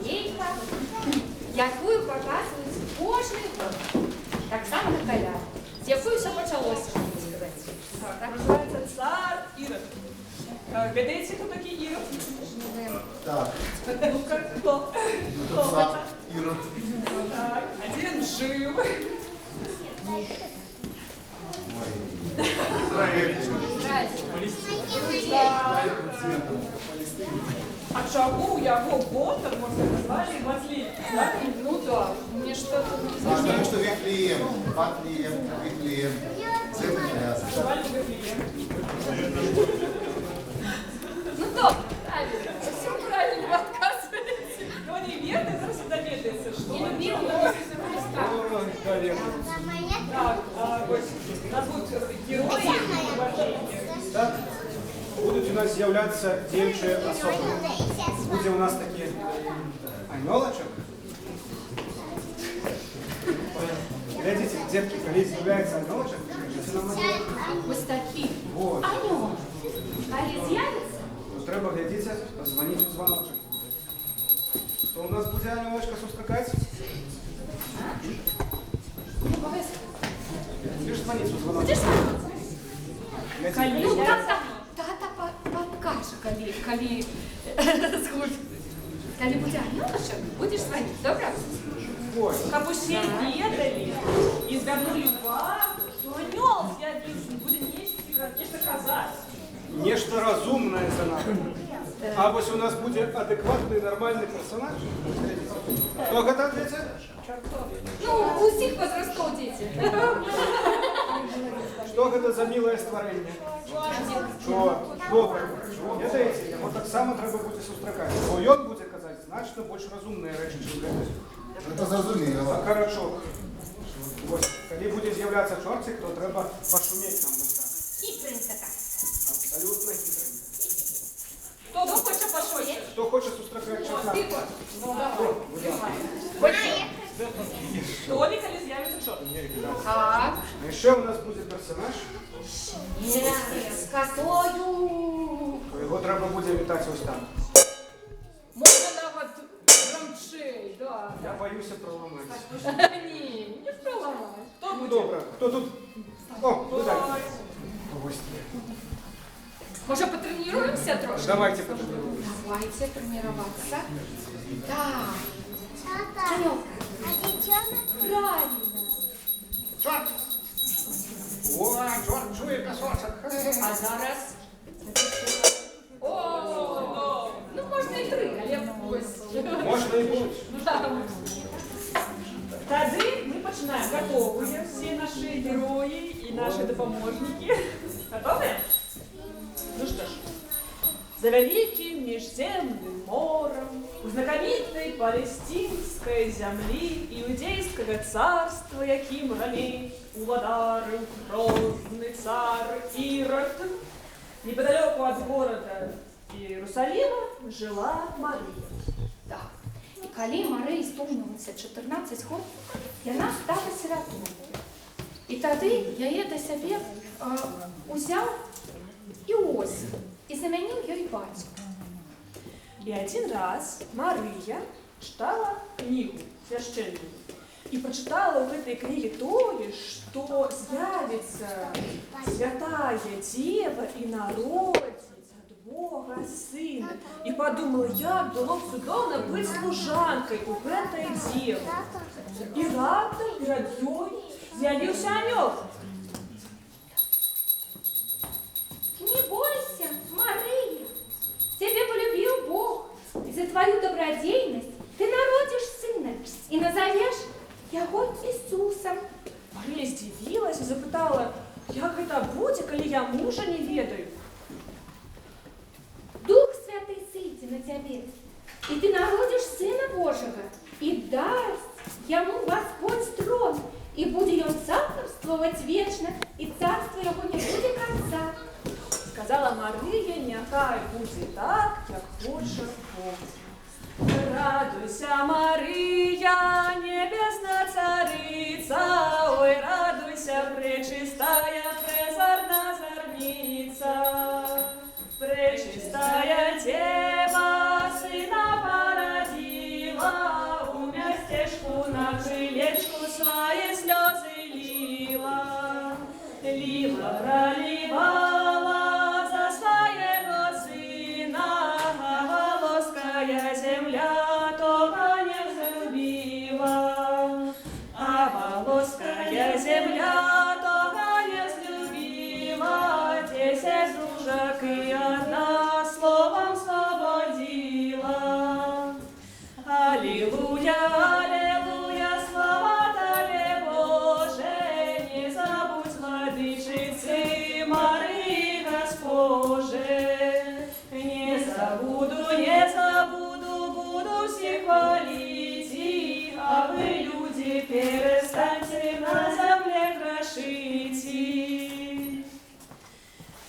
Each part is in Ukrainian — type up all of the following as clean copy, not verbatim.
лейка, якую паказваюць кожны год. Таксама на каляду. З якой усё пачалося, можна сказаць. Так называется цар Ирод. Ведаете, кто такие Ирод? Так. Ну-ка, кто? Кто Цар это? Ирод. Так, один жив. А чего его Ботом, можно назвали Матлием? Ну да, мне что-то не Потому знаю. что Вифлеем, Вифлеем, земля. Назвали Вифлеем. Ну да, правильно. Все правильно вы отказываете. Но не верно, зараз доведается, что... Не любил Иисуса Христа. Так, нас будут герои вождения. Так, будуть у нас з'являтися діючі особи. Буде у нас такі анёлочок. Глядите, детки, коли з'являється анёлочок, покажите нам анёлочок. Ось такі. Вот. Аню, коли з'явиться? Ну, треба, глядите, позвонить у звоночок. Хто у нас буде анёлочка сустракать? Ну, обов'язково. Будеш звонить у звоночок? Будеш звонити? Глядите, Ну, тата покаже, коли згубить. Коли буде анёлочок, будеш звонити, добре? ой, Как усе ведали и звернули увагу, что анёл з'явився, буде нечто казати. нечто разумное за нами. А ось у нас буде адекватний, нормальний персонаж. Хто готов ответить? Ну, у всіх возрастов діти. Що це за миле створення? Що? Добре. Видите, його так само треба буде зустрікати. Бо він буде казати значно більш розумні речі, ніж ви. Это зрозуміло. Хорошо. Ось, коли буде з'являтися чортик, то треба пошуметь нам ось так. Хитренько так. Абсолютно хитренько. Хто хоче пошути? Хто хоче зустрікати чорта? Ти хочеш? Ну, давай. Толік, коли з'явиться чорт. Так. А ще у нас буде персонаж, З косою. то його треба буде вітати ось там. Можна навіть громчей, да. Я боюся проламати. Ні, не проламаєш. Ну добре, хто тут? О, ви далі. Ось. Може, потренуємося трошки? Давайте потренуемся. Давайте тренироваться. Так. Анёлка. Правильно. Чорт! О, чорт чує пісочок. А зараз... О, ну можна і три, але ось. Можна і більше. Да. Тоді ми починаємо. Готові всі наші герої і наші допоможники. Готові? Ну что ж, за великим межземным морем, у знакомитой палестинской земли Иудейского царства, яким раней уладарил грозный царь Ирод, неподалеку от города Иерусалима жила Мария. Так. І коли Марії сповнилося 14 год, вона стала сиротою. І тоді яє до себе узяв Іосиф і замінив їй батька. И один раз Мария читала книгу священную и прочитала в этой книге то, что з'явится святая Дева и народится от Бога Сына. И подумала, як було б чудовно быть служанкой у этой девы. И раптом перед ней з'явився анёл. Не бойся, Мария, тебя полюбил Бог, и за твою добродетельность ты народишь сына и назовешь его Иисусом. Мария здивилась и запытала, як это будет, коли я мужа не ведаю. Дух Святый сойдет на тебе, и ты народишь Сына Божьего, и даст ему Господь трон, и будет он царствовать вечно, и царство его не будет конца. Сказала Мария, няхай буде так, як хоче Бог. Радуйся, Мария, небесна царица, ой, радуйся, пречистая, презорна зорница. Пречистая Дева, Сына породила, Аллилуйя, аллилуйя, слава Тебе, Боже, не забудь владычицы Марии, Госпоже. Не забуду, буду всех хвалить, а вы, люди, перестаньте на земле грошить.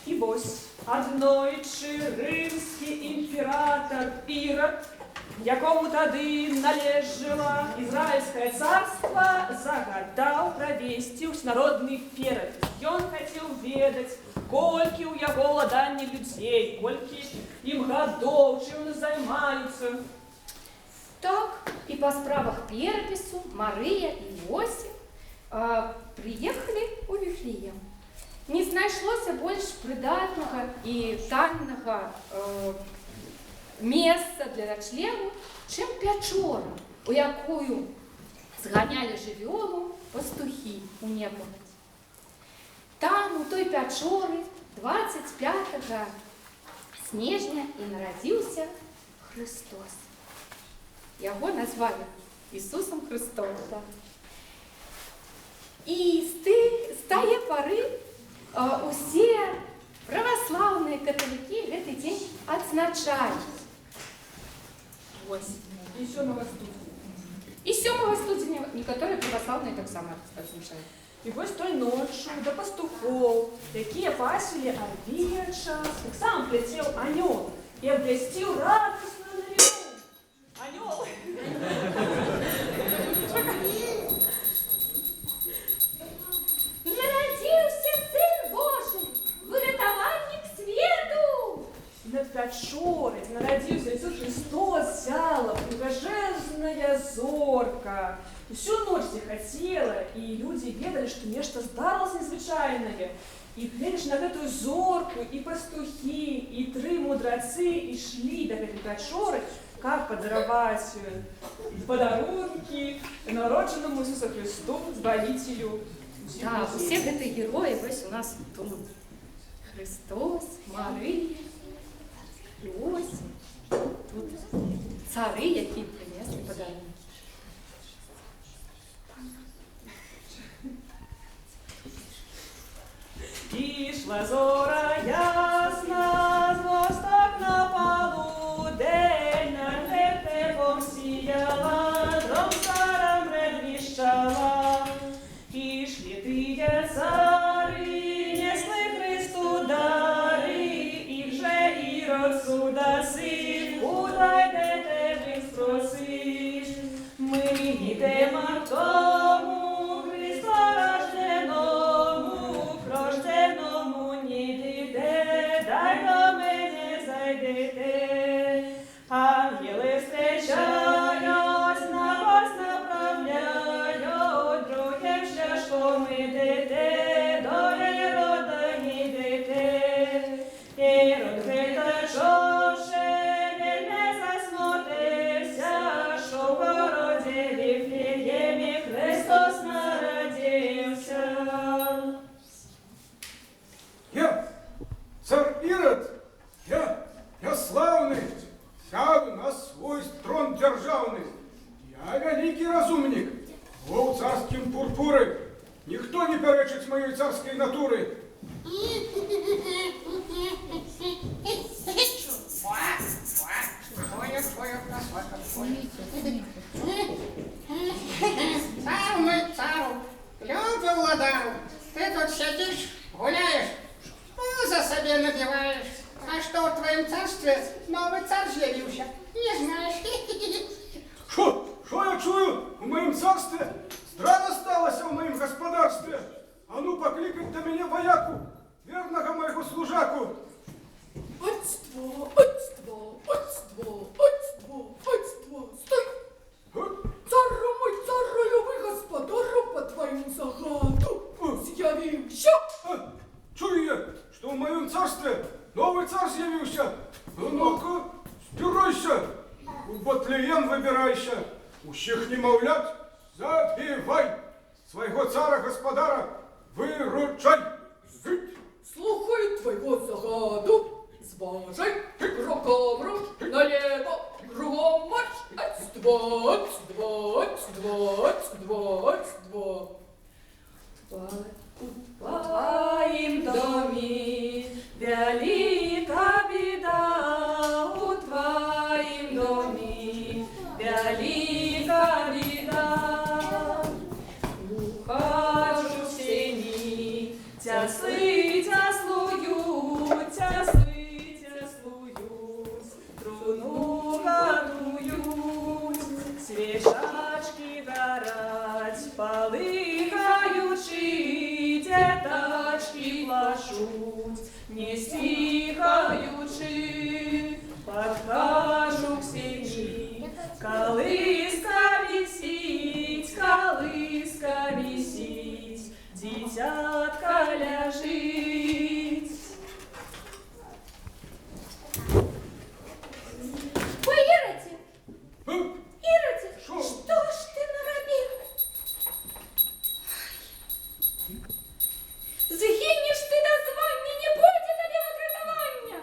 И вось однойчы римский император Ирод, якому тады належало Израильское царство, загадал провести всенародный перапіс. Ён хацеў ведаць, колькі ў яго ладанні людзей, колькі ім гадоў, чым займаюцца. Так, и по справах перепису Мария и Иосиф приехали у Вифлеем. Не знайшлося больш придатного и танного месца для ночлегу, чым пячора, у якую зганяли жывёлу пастухи у непамаць. Там, у той пячоры, 25 снежня і нарадзіўся Христос. Яго назвалі Ісусом Христом. І з тае пары усе праваслаўныя каталікі гэты дзень адзначаюць. Вось. І 7 студня. І 7 студзеня некаторыя праваслаўныя таксама адзначаюць. І вось той ноччу да пастухоў, якія пасвілі авечак, таксама прыляцеў анёл і абвясціў радасную навіну. Анёл! Нарадзіўся Сын Божы, выратавальнік свету! Над пячорай нарадзіўся Ісус Христос, сяла прыгажэзная зорка. Усю ноч захацела, і людзі ведалі, што нешта здарылася незвычайнае. І гледзячы на гэтую зорку, і пастухі, і 3 мудрацы ішлі да гэтай пячоры, каб падараваць падарункі народжанаму Ісусу Христу, Збавителю. Так, усе гэтыя героі вось у нас тут. Христос, Марыя, Іосиф, тут цары, які принесли падарункі. Ішла зора ясна, з мосток на полудень, над вертепом сіяла, гром царам предвіщала. Ішли тыя цари, несли Христу дари, і вже Ірод суда син, кудай де тебе спросиш. Ми йдемо в тому Христа рожденому, рожденому нідите, дай до мене зайдете. Ангели встречають, на вас направляють, другим шляхом ідете, до Ірода йдете. Ірод грита чоше, він не засмутився, що в городі Вифлеємі Христос народився. Я, цар Ірод, я славний, сяду на свой трон державний. Я великий розумник, гол царським пурпури. Ніхто не перечить моєї царської натури. Цару мой цару, люди владару, ты тут сидишь, гуляешь, пузо себе надеваешь. А что в твоем царстве новый царь з'явився? Не знаешь. Що я чую у моєму царстві? Здрада сталася у моєму господарстві. А ну покликать до мене вояку, верного моєго служаку. Отство, отство, отство, отство, отство, стой! Царю мой, царолюбий господару по твоему загаду з'явився. Чую я, что в моем царстве новый царь з'явився. Ну-ка, стирайся, в Батлеєм вибирайся, усіх немовлят забивай, своего цара-господара выручай. Слухай твоего загаду, зважай, кроком руш налево, кругом марш. Оцтво, оцтво, оцтво, оцтво, оцтво. У твоїм домі велика біда, у твоїм домі велика біда. Ухожу в сені, тясли тяслують, труну гадують, свічачки горять, полихаючи, діточки плачуть, не стихаючи. Подхожу к сені, колиска висить, дитятка ляжить. Ой, Іроті, А? Іроті, Що? що ж ти наробив? Згинеш ти до звання, не буде тобі виготування.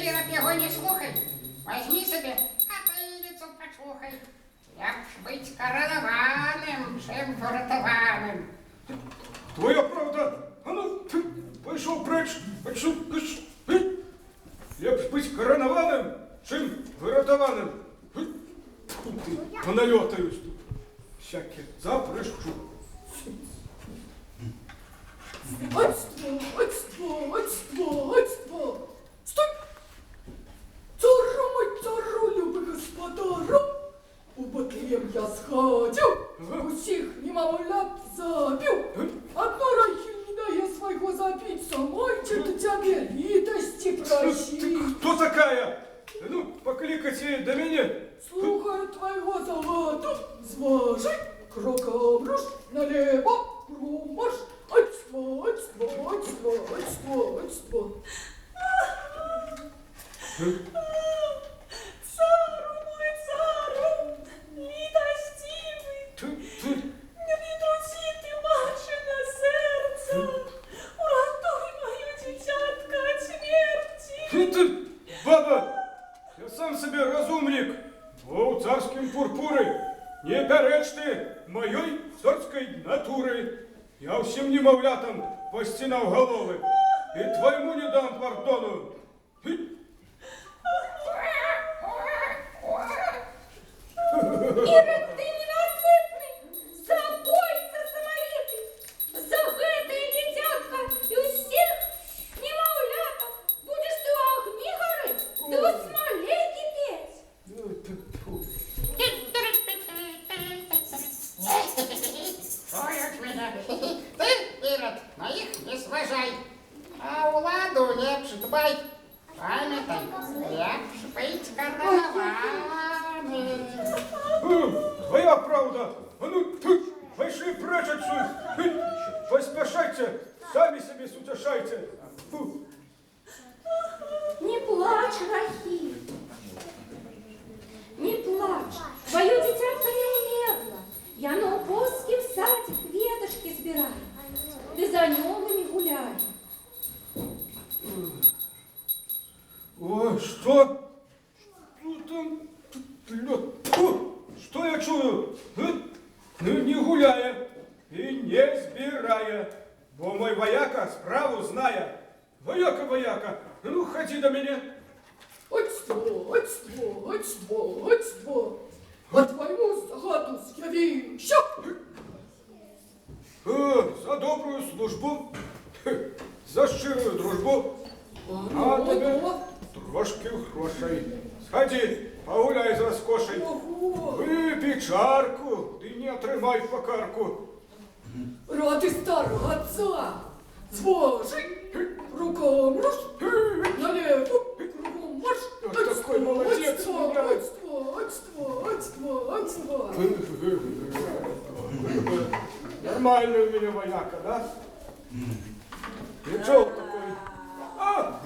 Іра, ти його не слухай. Возьми себе, а пилицю почухай. Як ж бить коронованим, чим врятованим. Твоя правда? А ну, пішов преч, лепш бути коронованим, чим вирятованим. Тьфу ти, пональотаюсь тут. Всяке запрещу. Оцтво, оцтво, оцтво, оцтво. Стой! Цару мой, цару, любий господару, у Батлеєм я сходю, усіх немовлят заб'ю. Одна Рахиль не дає свого забить, самой до тебе літості просить. Кто такая? Ну, покликайте до меня. Слухаю твоего заводу, зважай, кроком руш, налево, кругом марш. Оцтво, оцтво, оцтво, оцтво, оцтво. Цару мой, цару, літостивий, не відруці ти мачене серце, урятуй мою дитятка від смерті. Ты, баба, я сам себе разумник. О, царским пурпурой. Не перечь ты моей царской натурой. Я всем немовлятам постинал головы. И твоему не дам пардону. Ірод, ти ненаситний, забойся самовитий, загитий дитятка, і усіх немовляток будеш ти у огні горить, ти у смолі кипеть. Ой, от мене. Ти, Ірод, на їх не зважай. А у ладу лепш дбай. Пам'ятай, лепш бить коронованим. Твоя правда. А ну, пошли прочь отсюда. Поспешайте, сами себе сутешайте. Фу. Не плачь, Рахиль, не плачь, твое дитятка не умерла. Я на Упорский в садик веточки збираю, ты за нем не гуляй. Ой, что? Что там? Лед. Фу, что я чую? Ну, не гуляя и не збирая, бо мой вояка справу зная. Вояка, вояка, ну ходи до меня. Оцтво, оцтво, оцтво, оцтво. По твоему загаду з'явився. За добрую службу, за щирую дружбу, а тебе трошки грошей. Сходи, погуляй з розкошей. Ого, Випій чарку, ти не отримай покарку. ради стараться. Зважай, руком руш, налево, кругом марш. Вот такой молодец, Оцтво, меня. оцтво, оцтво, оцтво, оцтво. Нормальный у меня вояка, да? Ничего такой. А!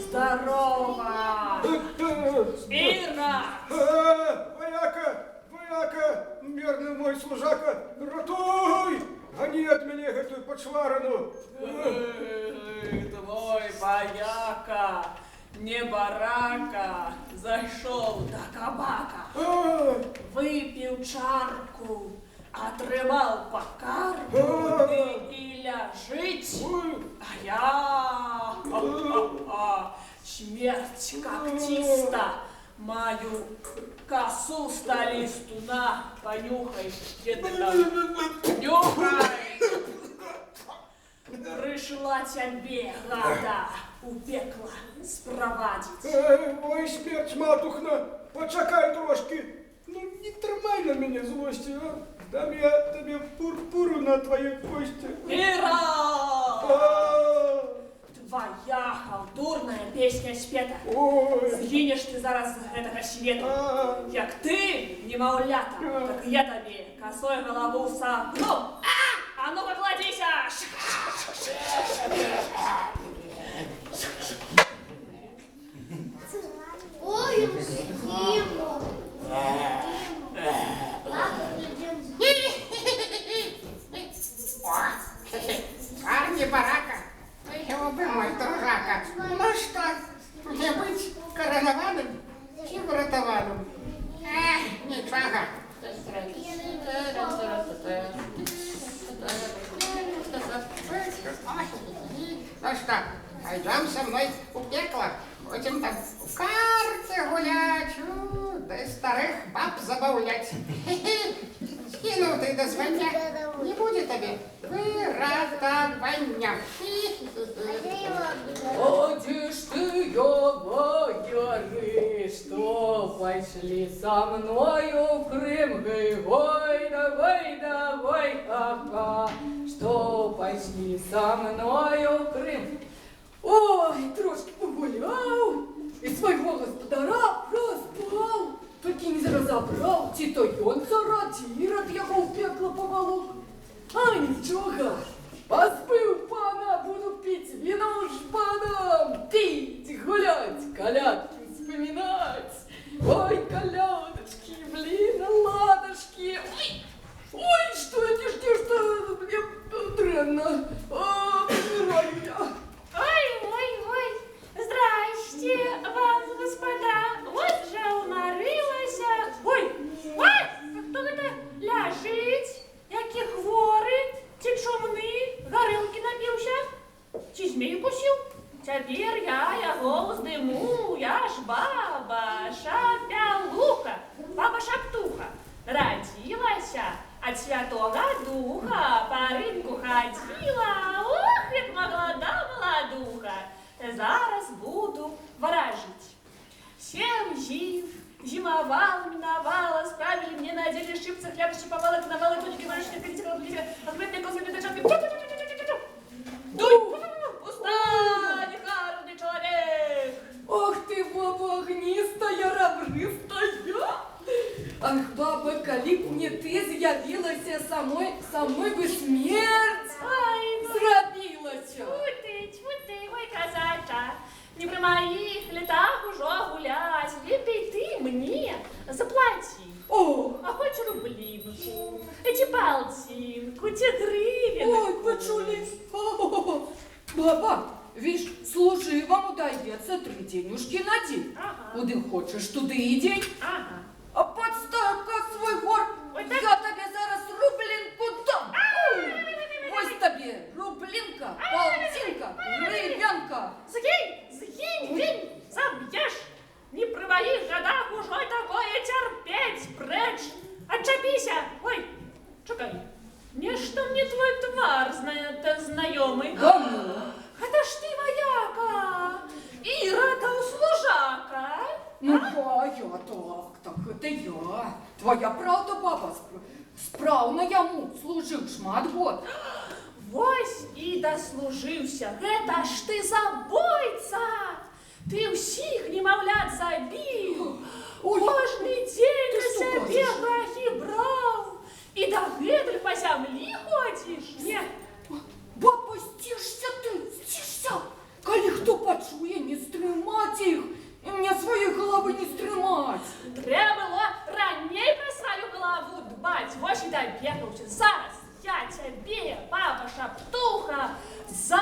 Здорово! Іра! Вояка, вояка, мирный мой служака, ратуй! Гони Твой бояка, не барака, зашел до кабака. Выпил чарку, отрывал по карму и ляжить. А я, смерть когтиста, мою косу столисту на, понюхай, где ты там, нюхай. Пришла тебе рада у пекла спровадить. Ой, смерть матухна, почекай трошки. Ну, не тримай на мене злості, а? Дам я тобі пурпуру на твої кості. Ира! А, Твоя халтурная песня спета. Ой. Згинеш ти зараз з гэтага свету. Як ти, немаўлята, так я табе косой голову сагну. А ну-ка кладися! Ой, Дима. Парни барака, его бы мой дружака. Ну что, мне быть коронованным и вратованным? Ничего. Ну что, пойдем со мной у пекла, будем там в карты гулять, да и старых баб забавлять. Скинул ты до звонка, не будет тебе выратования. Ходишь ты, говори, что пошли со мною в Крым. Гой, давай, давай, ха-ха, что пошли со мною в Крым. Ой, трошки погулял, и своего господара проспал. Только не разобрал, чи то ён царат яго в пекло поволок. А ничего, поспыл пана, буду пить вино с паном, пить, гулять, колядки вспоминать. Ой, колядочки, блин, ладушки. Ой, что это, что мне дрянно. Помираю я. Ой, здрасте вам, господа. Вот же уморилась. Ой, хто гэта ляжить? Які хворы, ці чумны, гарэлкі напіўся? Ці змей укусіў? Цяпер я яго ўздыму, я ж баба Шапялуха, баба Шаптуха. Радзілася, ад святога духа па рынку хадзіла. Ох, як малада маладуха. Зараз буду ворожить. 7 зим, зимовала, миновала, справили мне, надели шипцы, хлеб, щиповала, коновала, тоники, варочки, перетекала, открытые космы, пятачки. Дуй! Устань, гарный человек! Ох ты, баба огнистая, рабрыстая! Ах, баба, коли б не ты з'явилася, самой бы смерть зрабілася. Тьфу ты, ой, казача, не при моих летах уже гулять, лепей ты мне заплати. О, А хоть рублинку, эти полтинку, те гривенку. ой, почулись. Баба, вишь, служи вам удається 3 денюшки на день. Ага. Куди хочеш, туди і день. Ага. А подставка свой гор, Ой, я так- тебе зараз рублинку дам. Ось тобі рублинка, полтинка, гривенка. Сгинь, забьешь. Не при моих годах уже такое терпеть, прочь. Отчепися. Ой, чекай, нечто мне твой твар знайомый. Да ну. Это ж ты вояка, Ира-то служака. Ну, я так это я. Твоя правда, баба, справно яму служив шмат год. Вось і дослужився. Гэта ж ты забойца. Ты ўсіх немаўлят забіў. Кожны дзень на сябе грахі браў. І дагэтуль па зямлі ходзіш? Не. Баба, сцішся ты, сцішся. Калі хто пачуе, не стрымаць іх. І мне сваёй головы не стрымаць. Трэба было раней пра сваю галаву дбаць. Вось і дабегаўся. Зараз я цябе, баба Шаптуха, за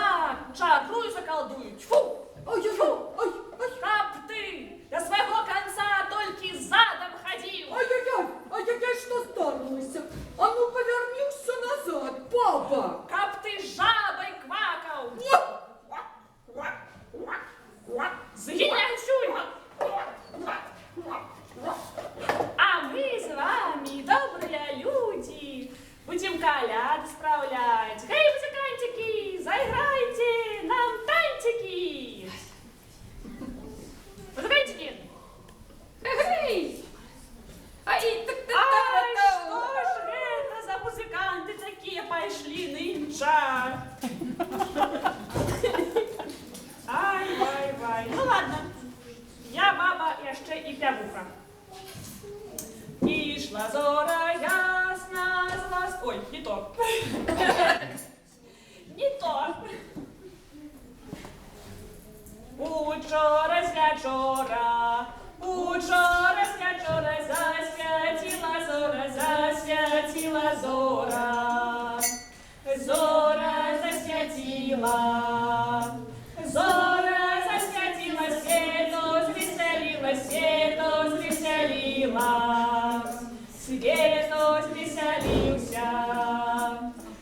Зоря засвятила світло, звеселила світло, звеселила. Світло звеселився,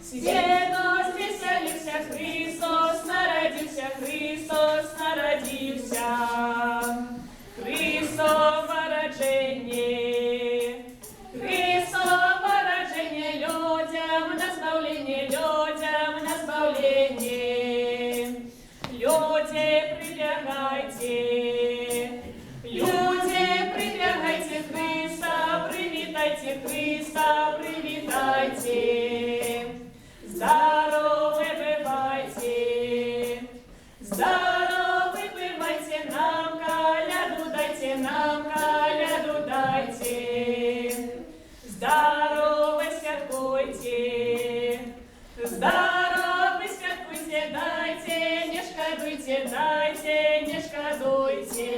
світло звеселився, Христос народився, Христос народився. Христово рождение, Христово рождение людям на збавление, людям на збавление. Люди, прибегайте, люди, прибегайте, Христа, привитайте, Христа, привитайте. Здоровы бывайте, здоровы бывайте, нам коляду дайте, нам коляду дайте. Здоровы святкуйте, здоровы святкуйте, дайте, не шкодуйте, дайте, не шкодуйте.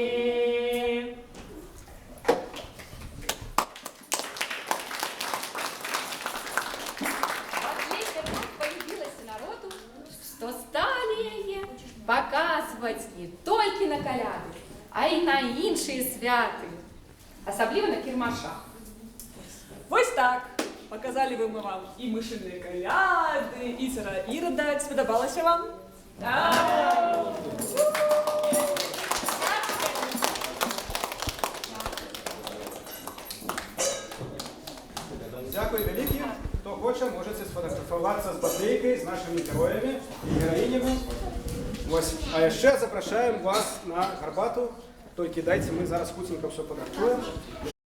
Последняя вновь появилась народу, что стали яе показывать не только на коляды, а и на іншие святы, особливо на кірмашах. Ось так. Показали ви ми вам і мишині коляди, і цара Ірода. Сподобалося вам? Так. Дякую велике. Хто хоче, можете сфотографуватися з батарейкою, з нашими героями і героїнями. Ось. А ще запрошуємо вас на гарбату. Тільки дайте, ми зараз хутенько все подготуємо.